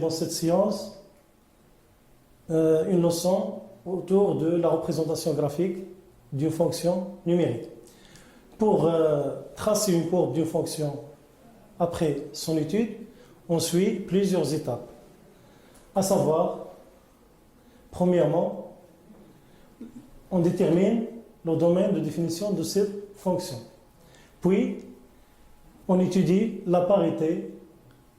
dans cette séance une leçon autour de la représentation graphique d'une fonction numérique. Pour tracer une courbe d'une fonction après son étude, on suit plusieurs étapes. À savoir, premièrement, on détermine le domaine de définition de cette fonction. Puis, on étudie la parité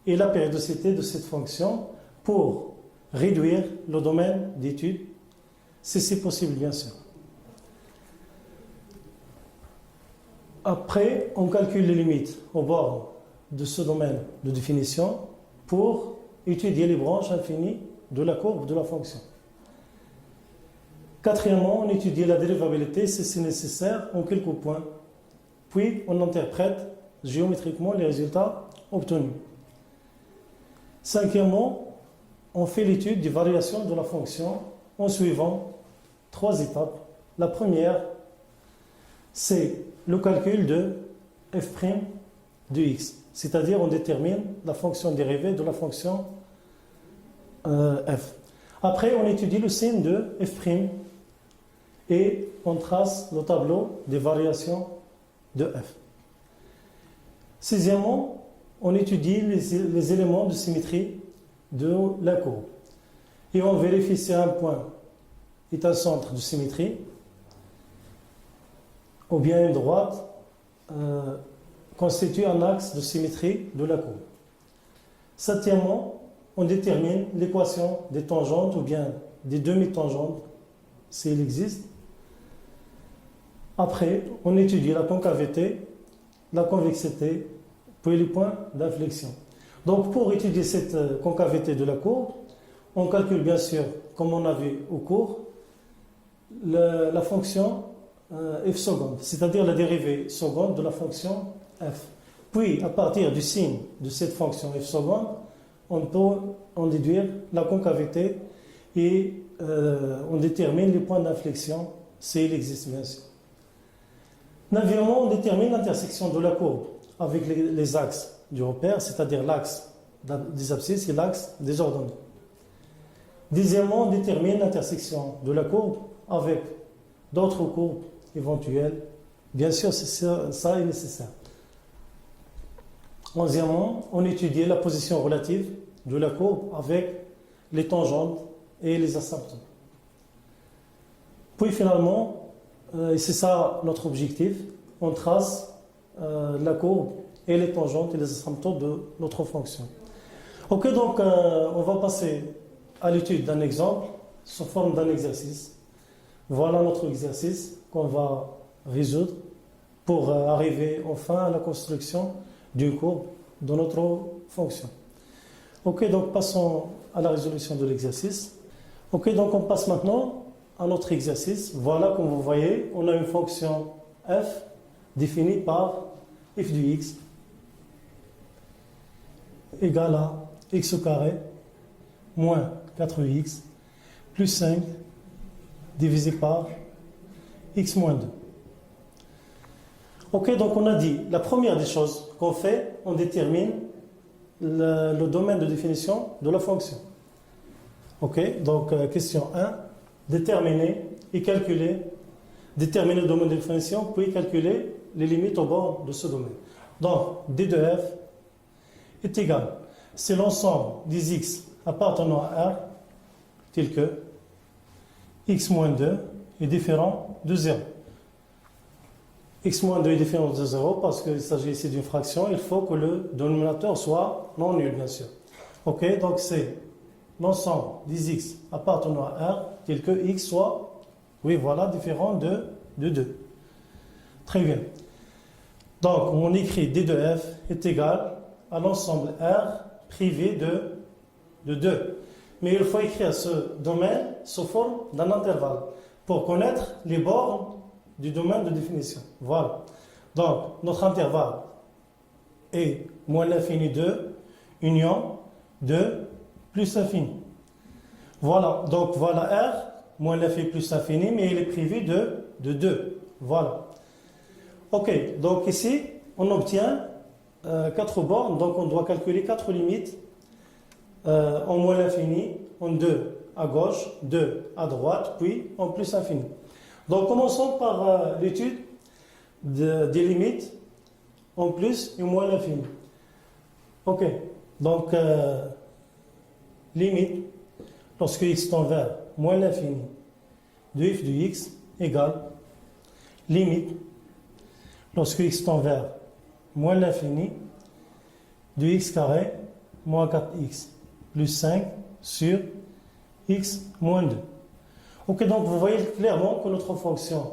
et la périodicité de cette fonction pour réduire le domaine d'étude, si c'est possible, bien sûr. Après, on calcule les limites au bord de ce domaine de définition pour étudier les branches infinies de la courbe de la fonction. Quatrièmement, on étudie la dérivabilité si c'est nécessaire en quelques points. Puis, on interprète géométriquement les résultats obtenus. Cinquièmement, on fait l'étude des variations de la fonction en suivant 3 étapes. La première, c'est le calcul de f' de x, c'est-à-dire on détermine la fonction dérivée de la fonction f. Après, on étudie le signe de f' et on trace le tableau des variations de f. Sixièmement, on étudie les éléments de symétrie de la courbe. Et on vérifie si un point est un centre de symétrie ou bien une droite constitue un axe de symétrie de la courbe. Septièmement, on détermine l'équation des tangentes ou bien des demi-tangentes, s'il existe. Après, on étudie la concavité, la convexité, puis les points d'inflexion. Donc, pour étudier cette concavité de la courbe, on calcule bien sûr, comme on a vu au cours, la fonction f seconde, c'est-à-dire la dérivée seconde de la fonction f. Puis, à partir du signe de cette fonction f seconde, on peut en déduire la concavité et on détermine les points d'inflexion s'il existe bien sûr. Neuvièmement, on détermine l'intersection de la courbe avec les axes du repère, c'est-à-dire l'axe des abscisses et l'axe des ordonnées. Dixièmement, on détermine l'intersection de la courbe avec d'autres courbes éventuelles. Bien sûr, ça est nécessaire. Onzièmement, on étudie la position relative de la courbe avec les tangentes et les asymptotes. Puis finalement, et c'est ça notre objectif, on trace la courbe et les tangentes et les asymptotes de notre fonction. Ok, donc on va passer à l'étude d'un exemple sous forme d'un exercice. Voilà notre exercice qu'on va résoudre pour arriver enfin à la construction d'une courbe de notre fonction. Ok, donc passons à la résolution de l'exercice. Ok, donc on passe maintenant à notre exercice. Voilà, comme vous voyez, on a une fonction f définie par f du x égale à x au carré moins 4x plus 5 divisé par x moins 2. Ok, donc on a dit, la première des choses qu'on fait, on détermine le domaine de définition de la fonction. Ok, donc question 1, déterminer et calculer, déterminer le domaine de définition, puis calculer les limites au bord de ce domaine. Donc, d de f est égal, c'est l'ensemble des x appartenant à R, tel que x moins 2 est différent de 0. X moins 2 est différent de 0 parce qu'il s'agit ici d'une fraction, il faut que le dénominateur soit non nul, bien sûr. Ok, donc c'est l'ensemble des x appartenant à R, tel que x soit, oui voilà, différent de 2. Très bien. Donc on écrit d de f est égal à l'ensemble R privé de 2. Mais il faut écrire ce domaine sous forme d'un intervalle pour connaître les bornes du domaine de définition. Voilà. Donc, notre intervalle est moins l'infini 2, union 2 plus l'infini. Voilà. Donc, voilà R, moins l'infini plus l'infini, mais il est privé de 2. Voilà. Ok. Donc, ici, on obtient 4 bornes. Donc, on doit calculer 4 limites en moins l'infini, en 2 à gauche, 2 à droite, puis en plus infini. Donc commençons par l'étude des limites en plus et moins l'infini. Ok, donc limite, lorsque x tend vers moins l'infini de f de x égale limite, lorsque x tend vers moins l'infini de x carré moins 4x plus 5 sur x moins 2. Ok, donc vous voyez clairement que notre fonction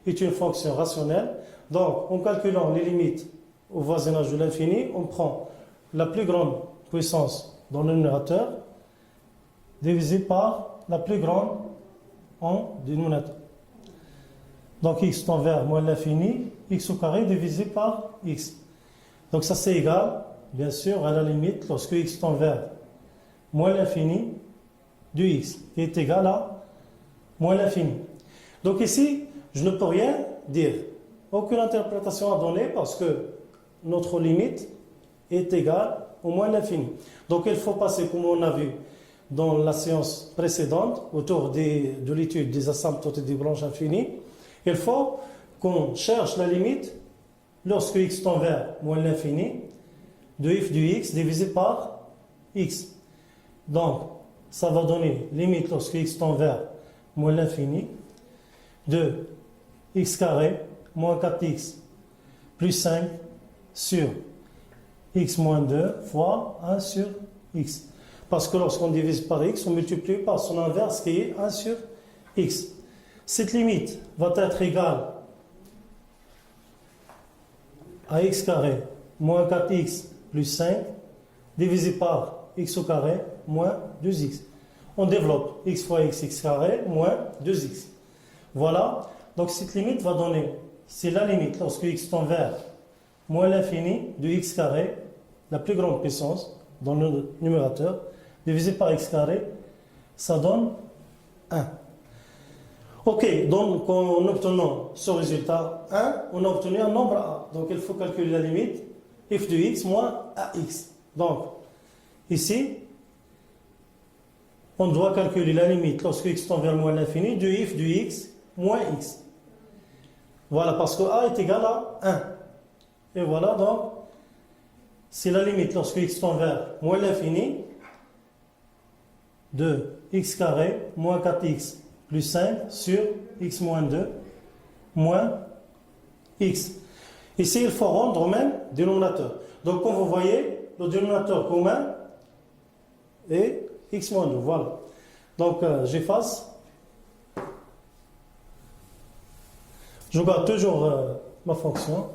est une fonction rationnelle. Donc, en calculant les limites au voisinage de l'infini, on prend la plus grande puissance dans le numérateur divisé par la plus grande en dénominateur. Donc, x tend vers moins l'infini, x au carré divisé par x. Donc, ça c'est égal, bien sûr, à la limite, lorsque x tend vers moins l'infini du x, qui est égal à moins l'infini. Donc ici, je ne peux rien dire. Aucune interprétation à donner parce que notre limite est égale au moins l'infini. Donc il faut passer, comme on a vu dans la séance précédente, autour de l'étude des asymptotes et des branches infinies, il faut qu'on cherche la limite lorsque x tend vers moins l'infini de f du x divisé par x. Donc, ça va donner limite lorsque x tend vers moins l'infini de x carré moins 4x plus 5 sur x moins 2 fois 1 sur x. Parce que lorsqu'on divise par x, on multiplie par son inverse qui est 1 sur x. Cette limite va être égale à x carré moins 4x plus 5 divisé par x au carré moins 2x. On développe x fois x carré moins 2x. Voilà, donc cette limite va donner, c'est la limite lorsque x tend vers moins l'infini de x carré, la plus grande puissance dans le numérateur, divisé par x carré, ça donne 1. Ok, donc en obtenant ce résultat 1, on a obtenu un nombre a. Donc il faut calculer la limite f de x moins ax. Donc ici, on doit calculer la limite lorsque x tend vers moins l'infini de f de x moins x. Voilà, parce que a est égal à 1. Et voilà, donc, c'est la limite lorsque x tend vers moins l'infini de x carré moins 4x plus 5 sur x moins 2 moins x. Ici, il faut rendre au même dénominateur. Donc, comme vous voyez, le dénominateur commun est x moins 2. Voilà. Donc, j'efface. Je garde toujours ma fonction.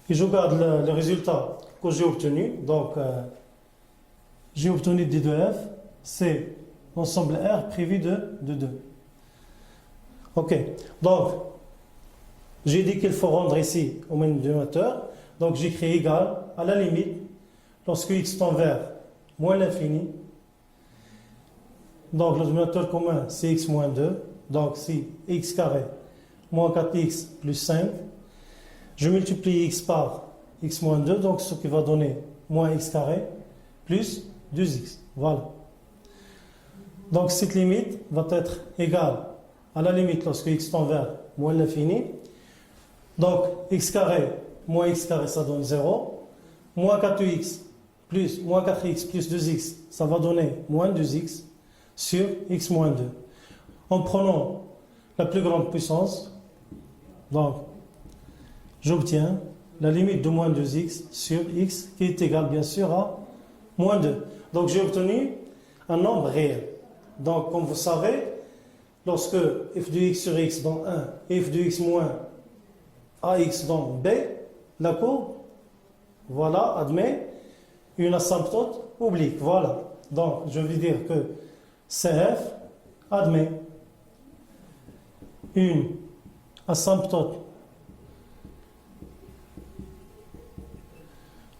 Et je garde le résultat que j'ai obtenu. Donc, j'ai obtenu d de f, c'est l'ensemble R prévu de 2. Ok. Donc, j'ai dit qu'il faut rendre ici au même dénominateur. Donc, j'écris égal à la limite lorsque x tend vers moins l'infini. Donc, le dénominateur commun, c'est x moins 2. Donc, c'est x carré moins 4x plus 5. Je multiplie x par x moins 2, donc ce qui va donner moins x carré plus 2x. Voilà. Donc, cette limite va être égale à la limite lorsque x tend vers moins l'infini. Donc, x carré moins x carré, ça donne 0. Moins 4x plus moins 4x plus 2x, ça va donner moins 2x sur x moins 2. En prenant la plus grande puissance, donc j'obtiens la limite de moins 2x sur x qui est égale bien sûr à moins 2. Donc j'ai obtenu un nombre réel. Donc comme vous savez, lorsque f de x sur x dans 1 et f de x moins ax dans b, la courbe, voilà, admet une asymptote oblique. Voilà. Donc je vais dire que CF admet une asymptote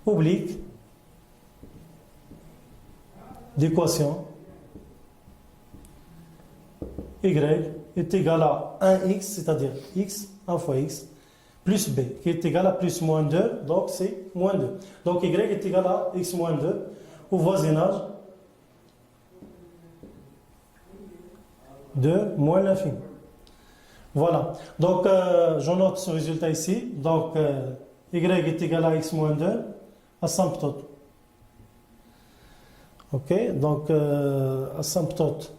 oblique d'équation y est égal à 1x, c'est-à-dire x, 1 fois x, plus b, qui est égal à plus moins 2, donc c'est moins 2. Donc y est égal à x moins 2, au voisinage de moins l'infini. Voilà, donc je note ce résultat ici, donc y est égal à x moins 2, asymptote. Ok, donc asymptote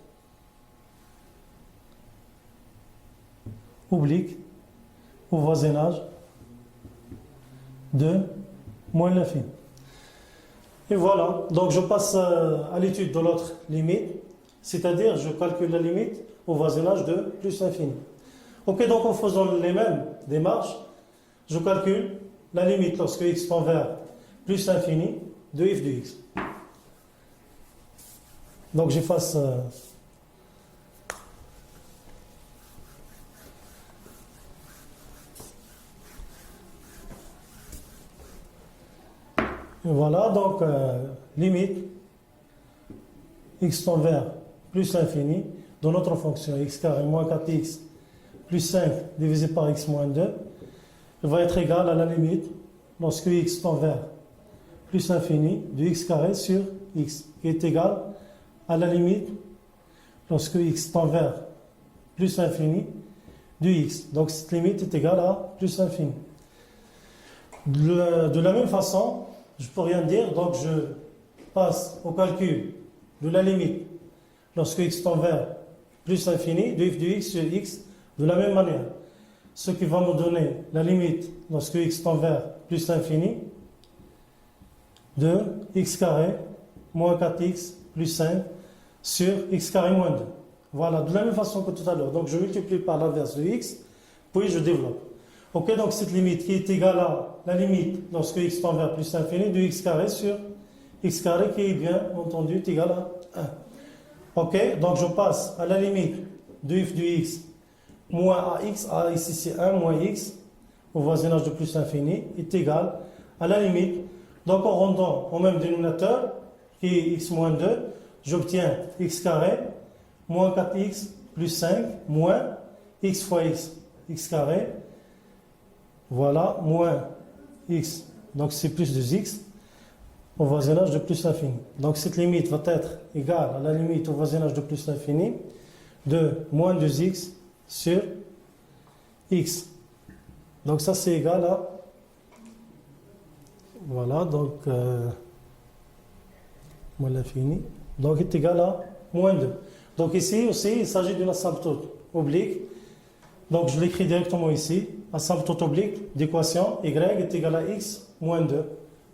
oblique au voisinage de moins l'infini. Et voilà, donc je passe à l'étude de l'autre limite, c'est-à-dire je calcule la limite au voisinage de plus l'infini. Ok, donc en faisant les mêmes démarches, je calcule la limite lorsque x tend vers plus l'infini de f de x. Donc j'efface voilà, donc limite x tend vers plus l'infini de notre fonction x carré moins 4x plus 5 divisé par x moins 2 va être égal à la limite lorsque x tend vers plus l'infini de x carré sur x, qui est égal à la limite lorsque x tend vers plus l'infini de x. Donc cette limite est égale à plus l'infini. De la même façon, je ne peux rien dire, donc je passe au calcul de la limite lorsque x tend vers plus l'infini de f de x sur x de la même manière. Ce qui va me donner la limite lorsque x tend vers plus l'infini de x carré moins 4x plus 5 sur x carré moins 2. Voilà, de la même façon que tout à l'heure. Donc je multiplie par l'inverse de x, puis je développe. Ok, donc cette limite qui est égale à la limite lorsque x tend vers plus l'infini de x carré sur x carré qui est bien entendu est égal à 1. Ok, donc je passe à la limite de f de x moins ax, ici c'est 1 moins x au voisinage de plus l'infini est égal à la limite. Donc en rendant au même dénominateur qui est x moins 2, j'obtiens x carré moins 4x plus 5 moins x fois x, x carré, voilà, moins x, donc c'est plus 2x au voisinage de plus l'infini. Donc cette limite va être égale à la limite au voisinage de plus l'infini de moins 2x sur x. Donc ça c'est égal à, voilà, donc moins l'infini, donc est égal à moins 2. Donc ici aussi il s'agit d'une asymptote oblique, donc je l'écris directement ici, asymptote oblique d'équation y est égal à x moins 2.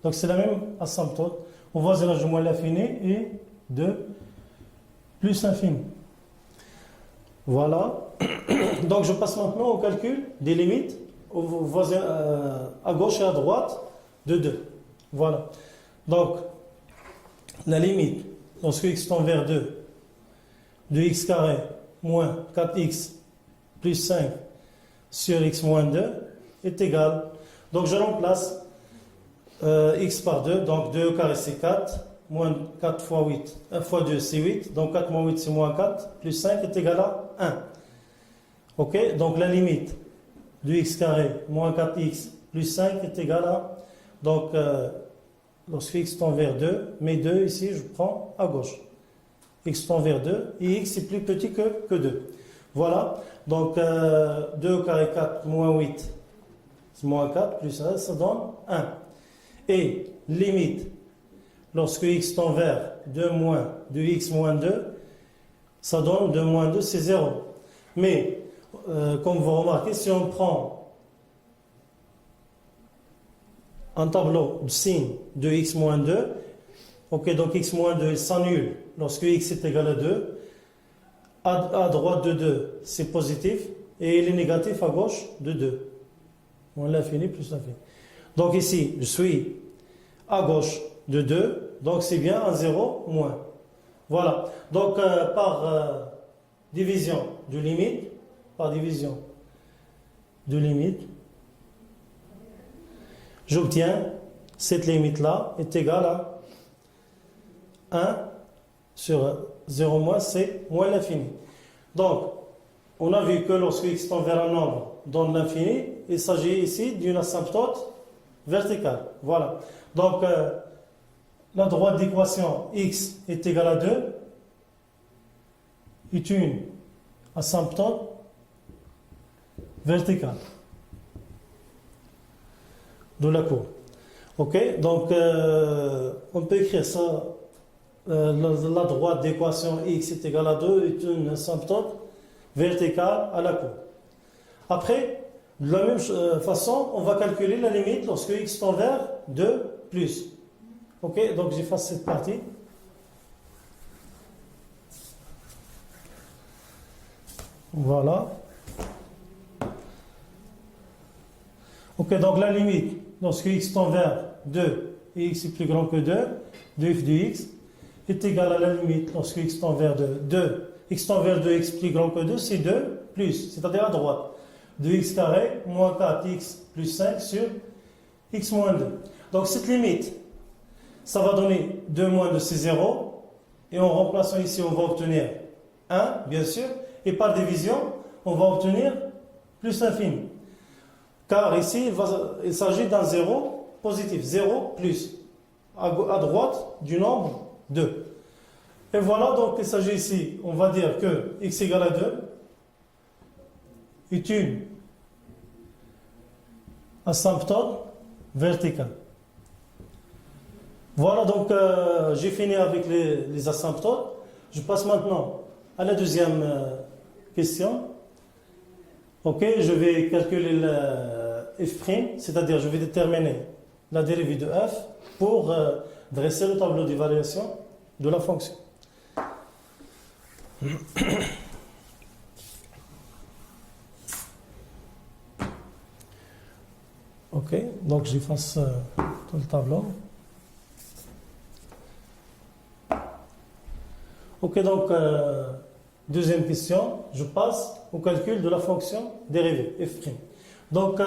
Donc c'est la même asymptote au voisinage de moins l'infini et de plus l'infini. Voilà. Donc je passe maintenant au calcul des limites à gauche et à droite de 2. Voilà. Donc la limite lorsque x tend vers 2 de x carré moins 4x plus 5 sur x moins 2 est égale. Donc je remplace x par 2, donc 2 au carré c'est 4, moins 4 fois 8, 1 fois 2 c'est 8, donc 4 moins 8 c'est moins 4, plus 5 est égal à 1. Ok, donc la limite du x carré moins 4x plus 5 est égal à, donc lorsque x tend vers 2, mais 2 ici je prends à gauche. X tend vers 2 et x est plus petit que 2. Voilà, donc 2 au carré 4 moins 8, c'est moins 4, plus 1, ça donne 1. Et limite, lorsque x tend vers 2 moins 2x moins 2, ça donne 2 moins 2, c'est 0. Mais, comme vous remarquez, si on prend un tableau de signe de x moins 2, ok, donc x moins 2 il s'annule lorsque x est égal à 2. À droite de 2, c'est positif, et il est négatif à gauche de 2. Moins l'infini plus l'infini. Donc ici, je suis à gauche de 2, donc c'est bien un 0 moins. Voilà. Donc par division de limite, j'obtiens cette limite-là est égale à 1 sur 0 moins, c'est moins l'infini. Donc, on a vu que lorsque x tend vers un nombre donne l'infini, il s'agit ici d'une asymptote verticale. Voilà. Donc, la droite d'équation x est égale à 2 est une asymptote verticale de la courbe. Ok, donc on peut écrire ça. La droite d'équation x est égale à 2 est une asymptote verticale à la courbe. Après, de la même façon, on va calculer la limite lorsque x tend vers 2 plus. Ok, donc j'efface cette partie. Voilà. Ok, donc la limite, lorsque x tend vers 2 et x est plus grand que 2, 2f de x est égal à la limite lorsque x tend vers 2. X tend vers 2, x plus grand que 2, c'est 2 plus, c'est-à-dire à droite. 2x carré moins 4x plus 5 sur x moins 2. Donc cette limite, ça va donner 2 moins 2, c'est 0. Et en remplaçant ici, on va obtenir 1, bien sûr. Et par division, on va obtenir plus l'infini. Car ici, il s'agit d'un 0 positif. 0 plus à droite du nombre 2. Et voilà, donc il s'agit ici, on va dire que x égale à 2 est une asymptote verticale. Voilà, donc j'ai fini avec les asymptotes. Je passe maintenant à la deuxième question. Ok, je vais calculer le f', c'est-à-dire je vais déterminer la dérivée de f pour dresser le tableau d'évaluation de la fonction. Ok, donc j'efface tout le tableau. Ok, donc deuxième question, je passe au calcul de la fonction dérivée, f'. Donc,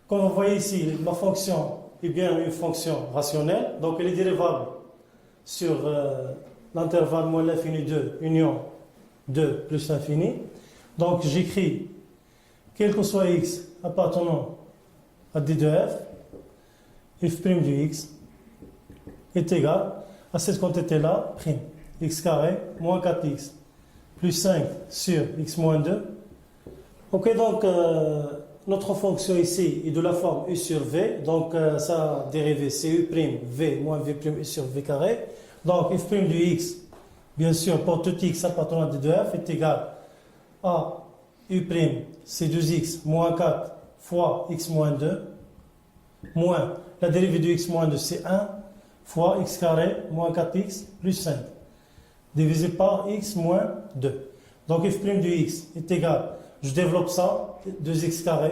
comme vous voyez ici, ma fonction est bien une fonction rationnelle, donc elle est dérivable sur l'intervalle moins l'infini 2, union 2 plus l'infini. Donc, j'écris, quel que soit x appartenant à d de f' de x est égal à cette quantité-là, prime, x carré moins 4x plus 5 sur x moins 2. Ok, donc notre fonction ici est de la forme u sur v, donc sa dérivée c'est u' v moins v' u sur v carré. Donc f' de x, bien sûr, pour tout x appartenant à d de f est égal à u', c'est 2x moins 4 fois x moins 2, moins la dérivée de x moins 2 c'est 1 fois x carré moins 4x plus 5, divisé par x moins 2. Donc f' de x est égal, je développe ça, 2x carré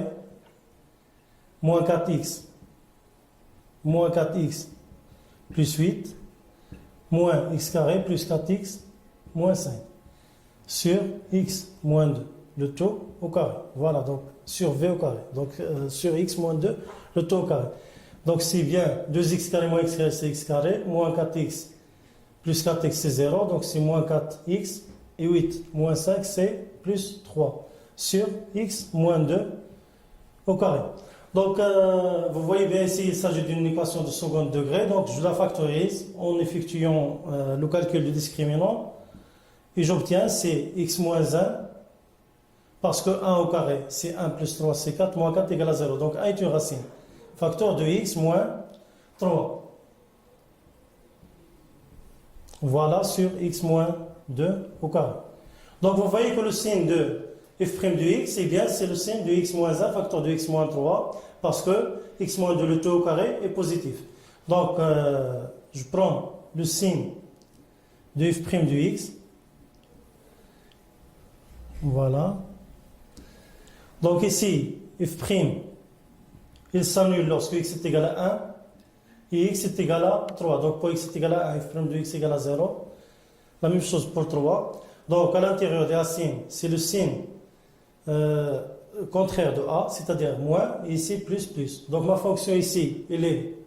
moins 4x plus 8 moins x carré plus 4x moins 5 sur x moins 2, le taux au carré. Voilà, donc sur v au carré. Donc sur x moins 2, le taux au carré. Donc c'est bien 2x carré moins x carré, c'est x carré, moins 4x plus 4x c'est 0, donc c'est moins 4x, et 8 moins 5 c'est plus 3 sur x moins 2 au carré. Donc vous voyez bien ici il s'agit d'une équation de second degré, donc je la factorise en effectuant le calcul du discriminant et j'obtiens c'est x moins 1 parce que 1 au carré c'est 1 plus 3 c'est 4, moins 4 égale à 0, donc 1 est une racine. Facteur de x moins 3. Voilà sur x moins 2 au carré. Donc vous voyez que le signe de f' de x, eh bien c'est le signe de x moins 1, facteur de x moins 3, parce que x moins 2, le taux au carré, est positif. Donc je prends le signe de f' de x. Voilà. Donc ici, f', il s'annule lorsque x est égal à 1 et x est égal à 3. Donc pour x est égal à 1, f' de x est égal à 0. La même chose pour 3. Donc à l'intérieur des racines, c'est le signe contraire de a, c'est-à-dire moins, et ici plus. Donc ma fonction ici, elle est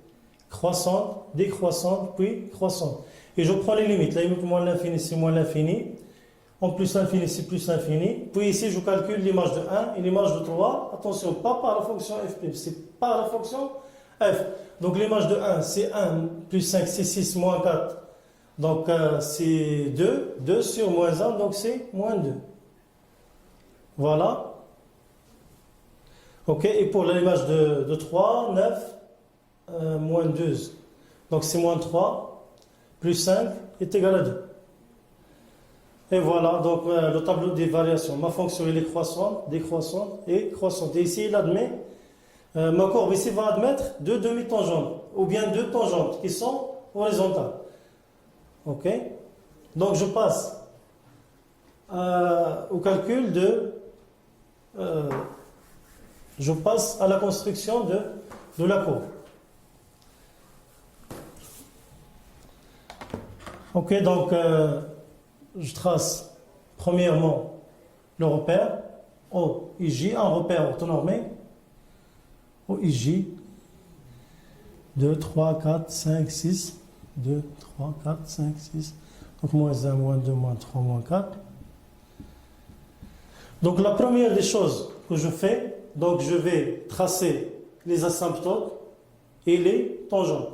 croissante, décroissante, puis croissante. Et je prends les limites. La limite moins l'infini, c'est moins l'infini. En plus l'infini, c'est plus l'infini. Puis ici, je calcule l'image de 1 et l'image de 3. Attention, pas par la fonction f', c'est par la fonction f. Donc l'image de 1, c'est 1 plus 5, c'est 6 moins 4. Donc c'est 2. 2 sur moins 1, donc c'est moins 2. Voilà. Ok, et pour l'image de 3, 9, moins 2. Donc c'est moins 3, plus 5 est égal à 2. Et voilà, donc le tableau des variations. Ma fonction, elle est croissante, décroissante et croissante. Et ici, il admet, ma courbe ici va admettre deux demi-tangentes, ou bien deux tangentes qui sont horizontales. Ok? Donc je passe au calcul je passe à la construction de la courbe. Ok, donc je trace premièrement le repère OIJ, un repère orthonormé. OIJ 2, 3, 4, 5, 6. 2, 3, 4, 5, 6. Donc moins 1, moins 2, moins 3, moins 4. Donc la première des choses que je fais, donc je vais tracer les asymptotes et les tangentes.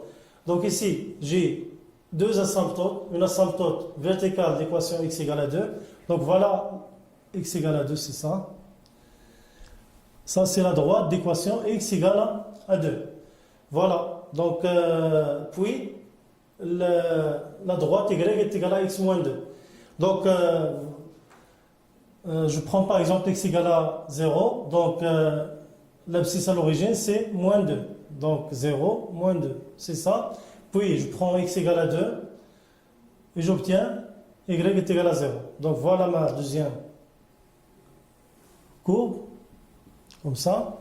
Donc ici, j'ai deux asymptotes, une asymptote verticale d'équation x égale à 2. Donc voilà, x égale à 2, c'est ça. Ça, c'est la droite d'équation x égale à 2. Voilà. Donc, puis, la droite y est égale à x moins 2. Donc, je prends par exemple x égale à 0. Donc, l'abscisse à l'origine, c'est moins 2. Donc, 0, moins 2. C'est ça. Puis, je prends x égale à 2 et j'obtiens y est égal à 0. Donc, voilà ma deuxième courbe. Comme ça.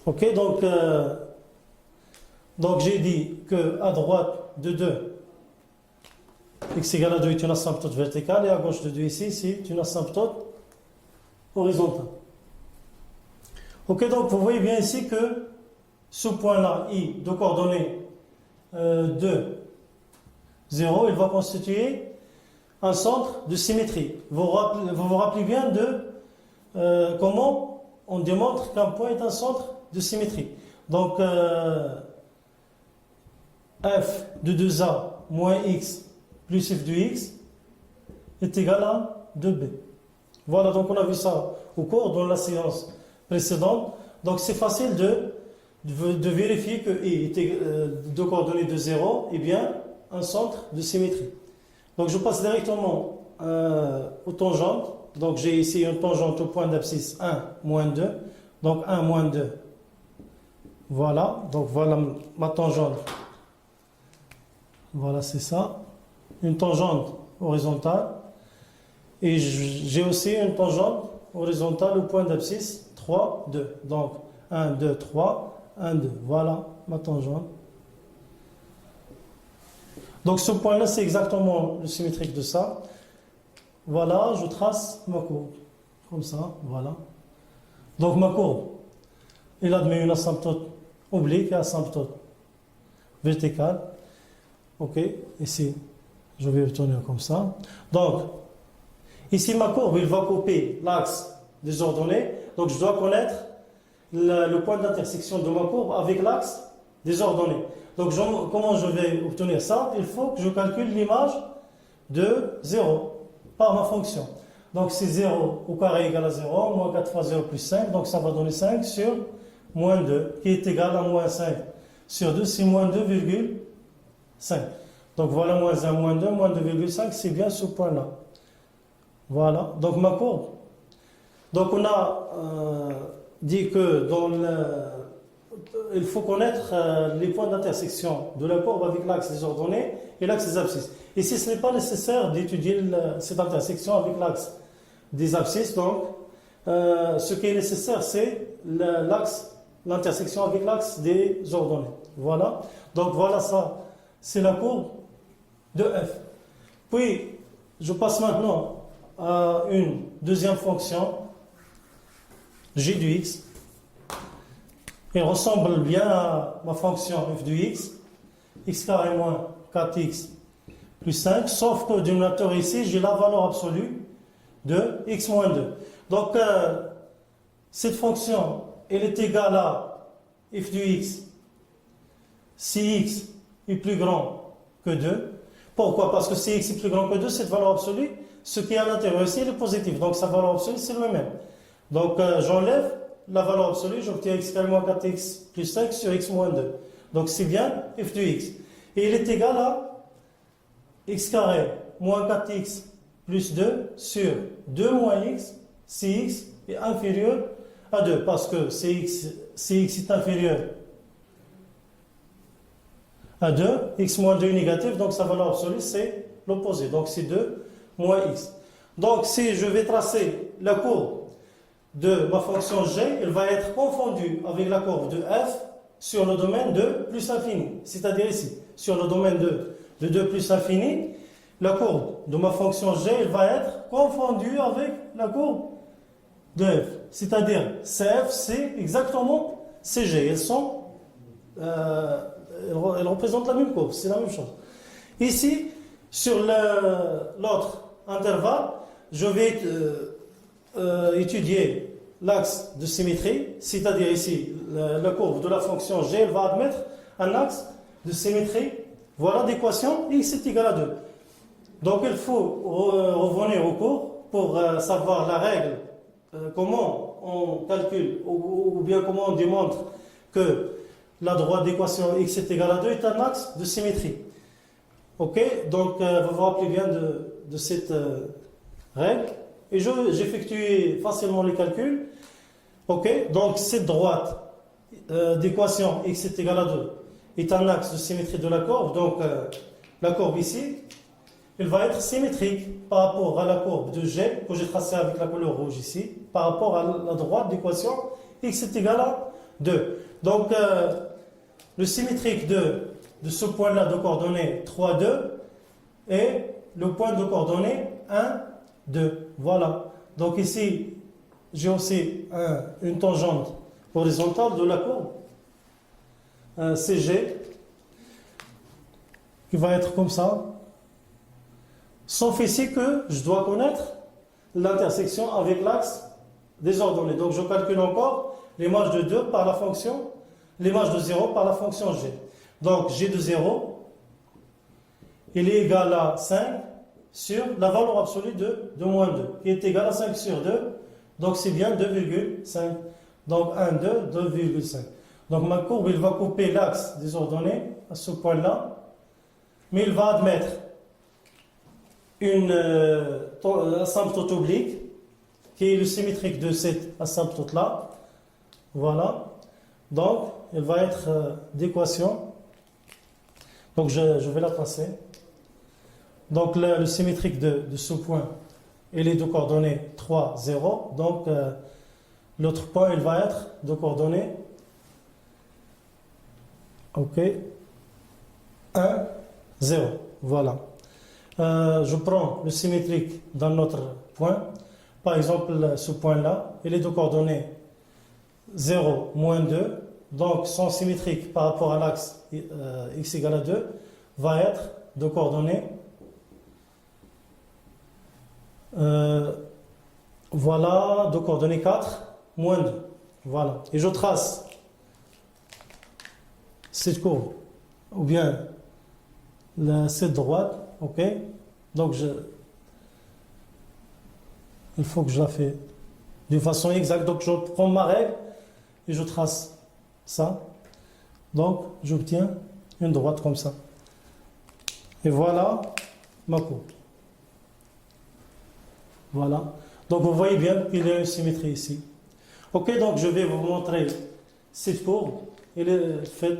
Ok, donc j'ai dit qu'à droite de 2, x égale à 2 est une asymptote verticale et à gauche de 2 ici, c'est une asymptote horizontale. Ok, donc vous voyez bien ici que ce point-là, I, de coordonnées 2, 0, il va constituer un centre de symétrie. Vous vous rappelez bien de comment on démontre qu'un point est un centre de symétrie. Donc, f de 2a moins x plus f de x est égal à 2b. Voilà, donc on a vu ça au cours dans la séance précédente. Donc, c'est facile de vérifier que I était de coordonnées de 0 est bien un centre de symétrie. Donc, je passe directement aux tangentes. Donc, j'ai ici une tangente au point d'abscisse 1, moins 2. Donc, 1, moins 2. Voilà. Donc, voilà ma tangente. Voilà, c'est ça. Une tangente horizontale. Et j'ai aussi une tangente horizontale au point d'abscisse 3, 2. Donc, 1, 2, 3, 1, 2. Voilà ma tangente. Donc, ce point-là, c'est exactement le symétrique de ça. Voilà, je trace ma courbe. Comme ça, voilà. Donc ma courbe, elle admet une asymptote oblique et asymptote verticale. Ok, ici, je vais obtenir comme ça. Donc, ici ma courbe, il va couper l'axe des ordonnées. Donc je dois connaître le point d'intersection de ma courbe avec l'axe des ordonnées. Donc comment je vais obtenir ça? Il faut que je calcule l'image de 0. Par ma fonction. Donc c'est 0 au carré égale à 0, moins 4 fois 0 plus 5, donc ça va donner 5 sur moins 2, qui est égal à moins 5 sur 2, c'est moins 2,5. Donc voilà, moins 1, moins 2, moins 2,5, c'est bien ce point-là. Voilà, donc ma courbe. Donc on a dit que il faut connaître les points d'intersection de la courbe avec l'axe des ordonnées et l'axe des abscisses. Ici, ce n'est pas nécessaire d'étudier cette intersection avec l'axe des abscisses. Donc, ce qui est nécessaire, c'est l'intersection avec l'axe des ordonnées. Voilà. Donc, voilà ça. C'est la courbe de f. Puis, je passe maintenant à une deuxième fonction, g du x. Elle ressemble bien à ma fonction f de x, x carré moins 4x plus 5, sauf que au dénominateur ici, j'ai la valeur absolue de x moins 2. Donc, cette fonction, elle est égale à f du x si x est plus grand que 2. Pourquoi? Parce que si x est plus grand que 2, cette valeur absolue, ce qui est à l'intérieur ici, elle est positive. Donc, sa valeur absolue, c'est le même. Donc, j'enlève la valeur absolue, j'obtiens x carré moins 4x plus 5 sur x moins 2. Donc, c'est bien f du x. Et il est égal à x carré moins 4x plus 2 sur 2 moins x si x est inférieur à 2. Parce que si x est inférieur à 2, x moins 2 est négatif, donc sa valeur absolue, c'est l'opposé. Donc, c'est 2 moins x. Donc, si je vais tracer la courbe de ma fonction g, elle va être confondue avec la courbe de f sur le domaine de plus infini. C'est-à-dire ici, sur le domaine de 2 plus infini, la courbe de ma fonction g, elle va être confondue avec la courbe de f. C'est-à-dire, cf, c'est exactement cg. Elles représentent la même courbe, c'est la même chose. Ici, sur l'autre intervalle, je vais étudier l'axe de symétrie, c'est-à-dire ici, la courbe de la fonction g, elle va admettre un axe de symétrie, voilà d'équation, x est égal à 2. Donc il faut revenir au cours pour savoir la règle, comment on calcule, ou bien comment on démontre que la droite d'équation x est égal à 2 est un axe de symétrie. Ok, donc vous vous rappelez bien de cette règle. Et j'effectue facilement les calculs. Ok, donc cette droite d'équation x est égal à 2 est un axe de symétrie de la courbe. Donc la courbe ici, elle va être symétrique par rapport à la courbe de g que j'ai tracée avec la couleur rouge ici, par rapport à la droite d'équation x est égal à 2. Donc le symétrique de ce point-là de coordonnées 3, 2 et le point de coordonnées 1, 2. Voilà. Donc ici, j'ai aussi une tangente horizontale de la courbe CG qui va être comme ça. Sauf ici que je dois connaître l'intersection avec l'axe des ordonnées. Donc je calcule encore l'image de 2 par la fonction, l'image de 0 par la fonction g. Donc g de 0, il est égal à 5 sur la valeur absolue de moins 2, qui est égale à 5 sur 2, donc c'est bien 2,5. Donc 1, 2, 2,5. Donc ma courbe, il va couper l'axe des ordonnées à ce point-là, mais il va admettre une asymptote oblique, qui est le symétrique de cette asymptote-là. Voilà. Donc, elle va être d'équation. Donc, je vais la tracer. Donc, le symétrique de ce point, il est de coordonnées 3, 0. Donc, l'autre point, il va être de coordonnées 1, 0. Voilà. Je prends le symétrique dans notre point. Par exemple, ce point-là, il est de coordonnées 0, moins 2. Donc, son symétrique par rapport à l'axe x égale à 2 va être de coordonnées voilà, de coordonnées 4, moins 2. Voilà. Et je trace cette courbe, ou bien cette droite, ok? Donc, il faut que je la fasse d'une façon exacte. Donc, je prends ma règle et je trace ça. Donc, j'obtiens une droite comme ça. Et voilà ma courbe. Voilà. Donc, vous voyez bien qu'il y a une symétrie ici. Ok, donc je vais vous montrer cette courbe. Elle est faite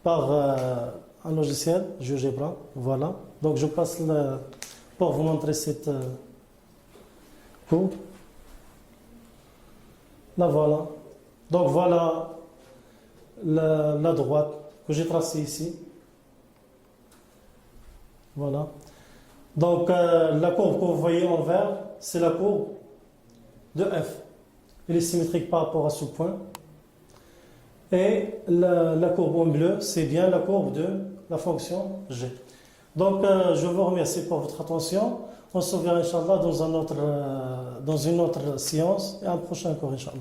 par un logiciel, GeoGebra. Voilà. Donc, je passe pour vous montrer cette courbe. Là, voilà. Donc, voilà la droite que j'ai tracée ici. Voilà. Donc, la courbe que vous voyez en vert, c'est la courbe de f. Elle est symétrique par rapport à ce point. Et la courbe en bleu, c'est bien la courbe de la fonction g. Donc, je vous remercie pour votre attention. On se verra, Inch'Allah, dans une autre séance et un prochain cours, Inch'Allah.